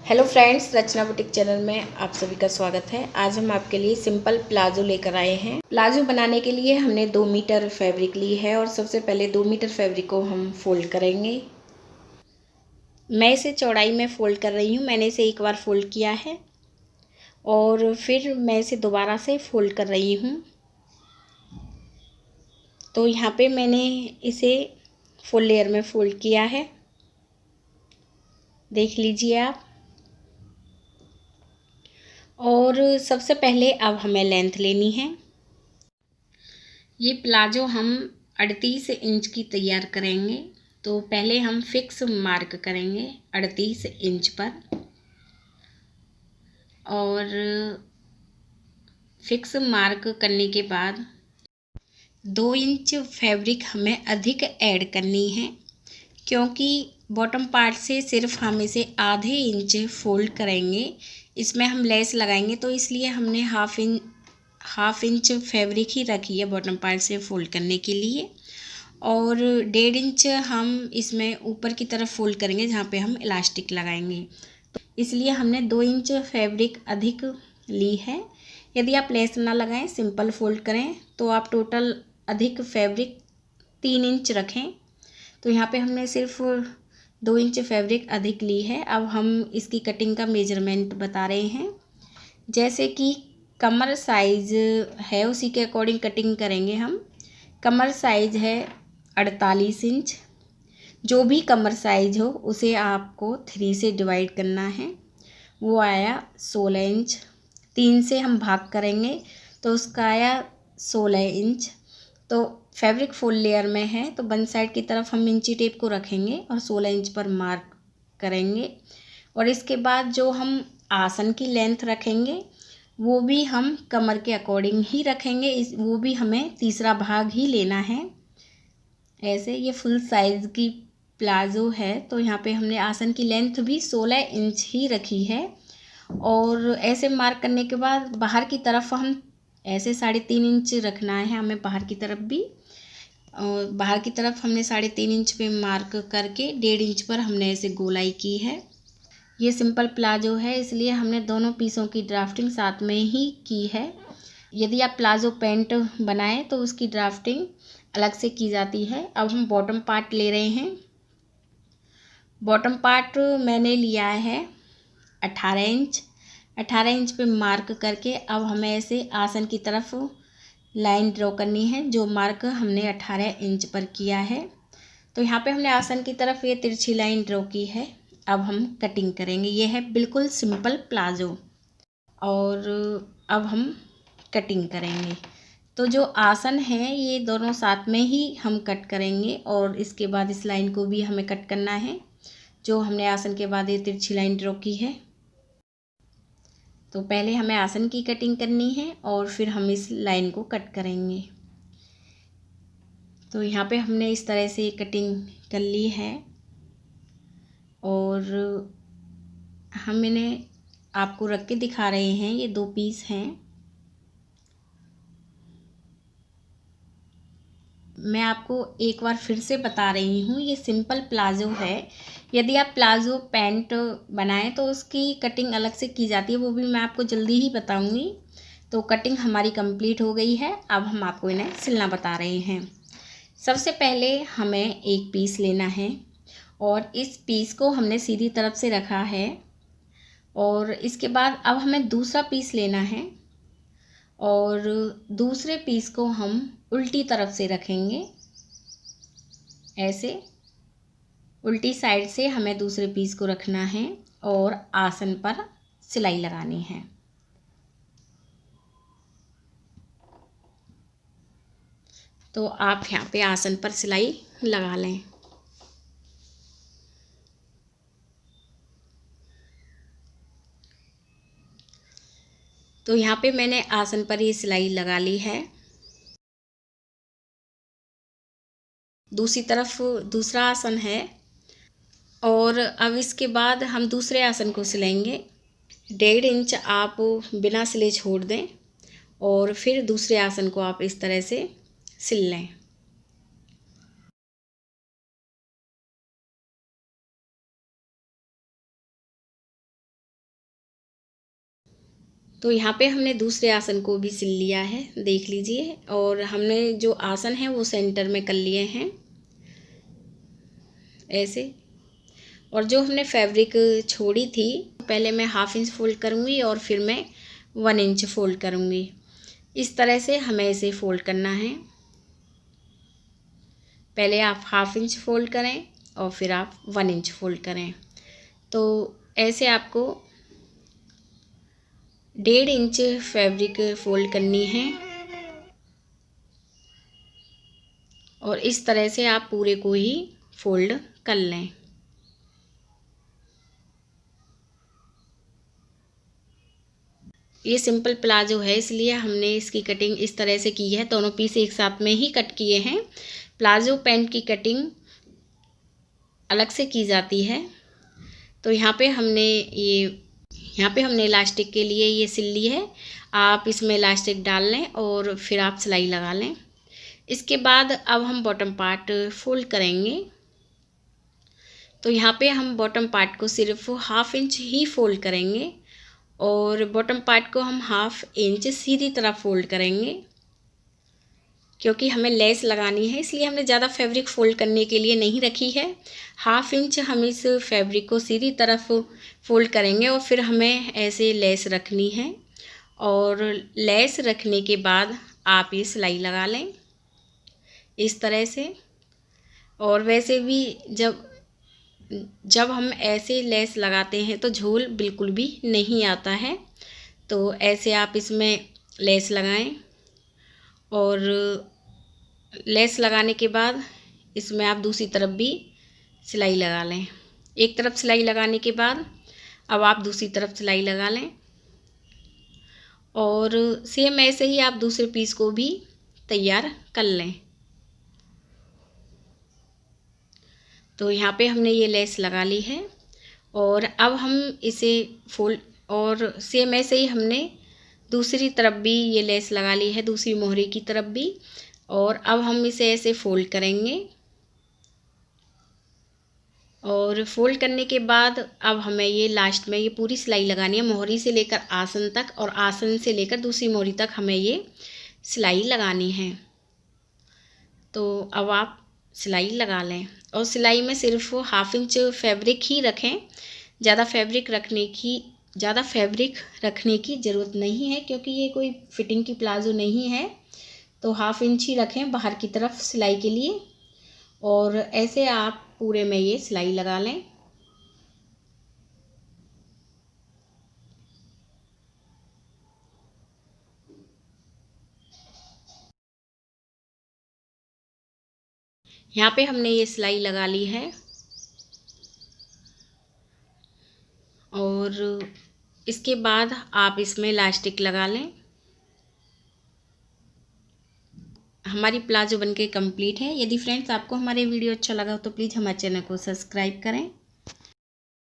Hello friends, रचना boutique channel में आप सभी का स्वागत है। आज हम आपके लिए सिंपल प्लाजो लेकर आए हैं। प्लाजो बनाने के लिए हमने 2 मीटर फैब्रिक ली है और सबसे पहले 2 मीटर फैब्रिक को हम फोल्ड करेंगे। मैं इसे चौड़ाई में फोल्ड कर रही हूँ। मैंने इसे एक बार फोल्ड किया है और फिर मैं इसे दोबारा से फोल्ड कर रही हूँ। तो यहाँ पे मैंने इसे फुल लेयर में फोल्ड किया है, देख लीजिए आप। और सबसे पहले अब हमें लेंथ लेनी है। ये प्लाजो हम 38 इंच की तैयार करेंगे। तो पहले हम फिक्स मार्क करेंगे 38 इंच पर, और फिक्स मार्क करने के बाद 2 इंच फैब्रिक हमें अधिक ऐड करनी है, क्योंकि बॉटम पार्ट से सिर्फ हम इसे आधे इंच फोल्ड करेंगे। इसमें हम लेस लगाएंगे, तो इसलिए हमने हाफ इंच फैब्रिक ही रखी है बॉटम पार्ट से फोल्ड करने के लिए। और 1.5 इंच हम इसमें ऊपर की तरफ फोल्ड करेंगे जहाँ पे हम इलास्टिक लगाएंगे। तो इसलिए हमने 2 इंच फैब्रिक अधिक ली है। यदि आप लेस ना लगाएं, सिंपल फोल्ड करें, तो आप टोटल अधिक फैब्रिक 3 इंच रखें। तो यहाँ पे हमने सिर्फ 2 इंच फैब्रिक अधिक ली है। अब हम इसकी कटिंग का मेजरमेंट बता रहे हैं। जैसे कि कमर साइज़ है, उसी के अकॉर्डिंग कटिंग करेंगे हम। कमर साइज़ है 48 इंच। जो भी कमर साइज़ हो उसे आपको 3 से डिवाइड करना है। वो आया 16 इंच। 3 से हम भाग करेंगे तो उसका आया 16 इंच। तो फैब्रिक फुल लेयर में है, तो वन साइड की तरफ हम इंची टेप को रखेंगे और 16 इंच पर मार्क करेंगे। और इसके बाद जो हम आसन की लेंथ रखेंगे वो भी हम कमर के अकॉर्डिंग ही रखेंगे। वो भी हमें तीसरा भाग ही लेना है। ऐसे ये फुल साइज़ की प्लाजो है, तो यहाँ पे हमने आसन की लेंथ भी 16 इंच ही रखी है। और ऐसे मार्क करने के बाद बाहर की तरफ हम ऐसे 3.5 इंच रखना है हमें बाहर की तरफ भी। और बाहर की तरफ हमने 3.5 इंच पे मार्क करके 1.5 इंच पर हमने ऐसे गोलाई की है। ये सिंपल प्लाजो है, इसलिए हमने दोनों पीसों की ड्राफ्टिंग साथ में ही की है। यदि आप प्लाजो पैंट बनाएं तो उसकी ड्राफ्टिंग अलग से की जाती है। अब हम बॉटम पार्ट ले रहे हैं। बॉटम पार्ट मैंने लिया है 18 इंच। 18 इंच पे मार्क करके अब हमें ऐसे आसन की तरफ लाइन ड्रॉ करनी है, जो मार्क हमने 18 इंच पर किया है। तो यहाँ पे हमने आसन की तरफ ये तिरछी लाइन ड्रॉ की है। अब हम कटिंग करेंगे। ये है बिल्कुल सिंपल प्लाजो। और अब हम कटिंग करेंगे। तो जो आसन है ये दोनों साथ में ही हम कट करेंगे, और इसके बाद इस लाइन को भी हमें कट करना है, जो हमने आसन के बाद ये तिरछी लाइन ड्रॉ की है। तो पहले हमें आसन की कटिंग करनी है और फिर हम इस लाइन को कट करेंगे। तो यहाँ पे हमने इस तरह से कटिंग कर ली है। और हम इन्हें आपको रख के दिखा रहे हैं। ये 2 पीस हैं। मैं आपको एक बार फिर से बता रही हूँ, ये सिंपल प्लाजो है। यदि आप प्लाजो पैंट बनाएं तो उसकी कटिंग अलग से की जाती है, वो भी मैं आपको जल्दी ही बताऊँगी। तो कटिंग हमारी कंप्लीट हो गई है। अब हम आपको इन्हें सिलना बता रहे हैं। सबसे पहले हमें एक पीस लेना है, और इस पीस को हमने सीधी तरफ से रखा है। और इसके बाद अब हमें दूसरा पीस लेना है, और दूसरे पीस को हम उल्टी तरफ से रखेंगे। ऐसे उल्टी साइड से हमें दूसरे पीस को रखना है और आसन पर सिलाई लगानी है। तो आप यहाँ पे आसन पर सिलाई लगा लें। तो यहाँ पे मैंने आसन पर ये सिलाई लगा ली है। दूसरी तरफ दूसरा आसन है, और अब इसके बाद हम दूसरे आसन को सिलेंगे। 1.5 इंच आप बिना सिले छोड़ दें, और फिर दूसरे आसन को आप इस तरह से सिल लें। तो यहाँ पे हमने दूसरे आसन को भी सिल लिया है, देख लीजिए। और हमने जो आसन है वो सेंटर में कर लिए हैं ऐसे। और जो हमने फैब्रिक छोड़ी थी, पहले मैं 1/2 इंच फोल्ड करूँगी और फिर मैं 1 इंच फोल्ड करूँगी। इस तरह से हमें इसे फोल्ड करना है। पहले आप 1/2 इंच फोल्ड करें और फिर आप 1 इंच फोल्ड करें। तो ऐसे आपको 1.5 इंच फैब्रिक फोल्ड करनी है और इस तरह से आप पूरे को ही फोल्ड कर लें। ये सिंपल प्लाजो है, इसलिए हमने इसकी कटिंग इस तरह से की है। दोनों पीस एक साथ में ही कट किए हैं। प्लाजो पैंट की कटिंग अलग से की जाती है। तो यहाँ पे हमने इलास्टिक के लिए ये सिल ली है। आप इसमें इलास्टिक डाल लें और फिर आप सिलाई लगा लें। इसके बाद अब हम बॉटम पार्ट फोल्ड करेंगे। तो यहाँ पे हम बॉटम पार्ट को सिर्फ 1/2 इंच ही फोल्ड करेंगे और बॉटम पार्ट को हम 1/2 इंच सीधी तरफ फोल्ड करेंगे, क्योंकि हमें लेस लगानी है, इसलिए हमने ज़्यादा फैब्रिक फोल्ड करने के लिए नहीं रखी है। 1/2 इंच हम इस फैब्रिक को सीधी तरफ फोल्ड करेंगे और फिर हमें ऐसे लेस रखनी है। और लेस रखने के बाद आप ये सिलाई लगा लें इस तरह से। और वैसे भी जब हम ऐसे लेस लगाते हैं तो झोल बिल्कुल भी नहीं आता है। तो ऐसे आप इसमें लेस लगाएं और लेस लगाने के बाद इसमें आप दूसरी तरफ भी सिलाई लगा लें। एक तरफ सिलाई लगाने के बाद अब आप दूसरी तरफ सिलाई लगा लें और सेम ऐसे ही आप दूसरे पीस को भी तैयार कर लें। तो यहाँ पे हमने ये लेस लगा ली है और अब हम इसे फोल्ड, और सेम ऐसे ही हमने दूसरी तरफ भी ये लेस लगा ली है, दूसरी मोहरी की तरफ भी। और अब हम इसे ऐसे फोल्ड करेंगे और फोल्ड करने के बाद अब हमें ये लास्ट में ये पूरी सिलाई लगानी है, मोहरी से लेकर आसन तक और आसन से लेकर दूसरी मोहरी तक हमें ये सिलाई लगानी है। तो अब आप सिलाई लगा लें और सिलाई में सिर्फ 1/2 इंच फैब्रिक ही रखें। ज़्यादा फैब्रिक रखने की ज़रूरत नहीं है, क्योंकि ये कोई फिटिंग की प्लाजो नहीं है। तो 1/2 इंच ही रखें बाहर की तरफ सिलाई के लिए। और ऐसे आप पूरे में ये सिलाई लगा लें। यहाँ पे हमने ये सिलाई लगा ली है और इसके बाद आप इसमें इलास्टिक लगा लें। हमारी प्लाजो बनके कंप्लीट है। यदि फ्रेंड्स आपको हमारे वीडियो अच्छा लगा तो प्लीज़ हमारे चैनल को सब्सक्राइब करें।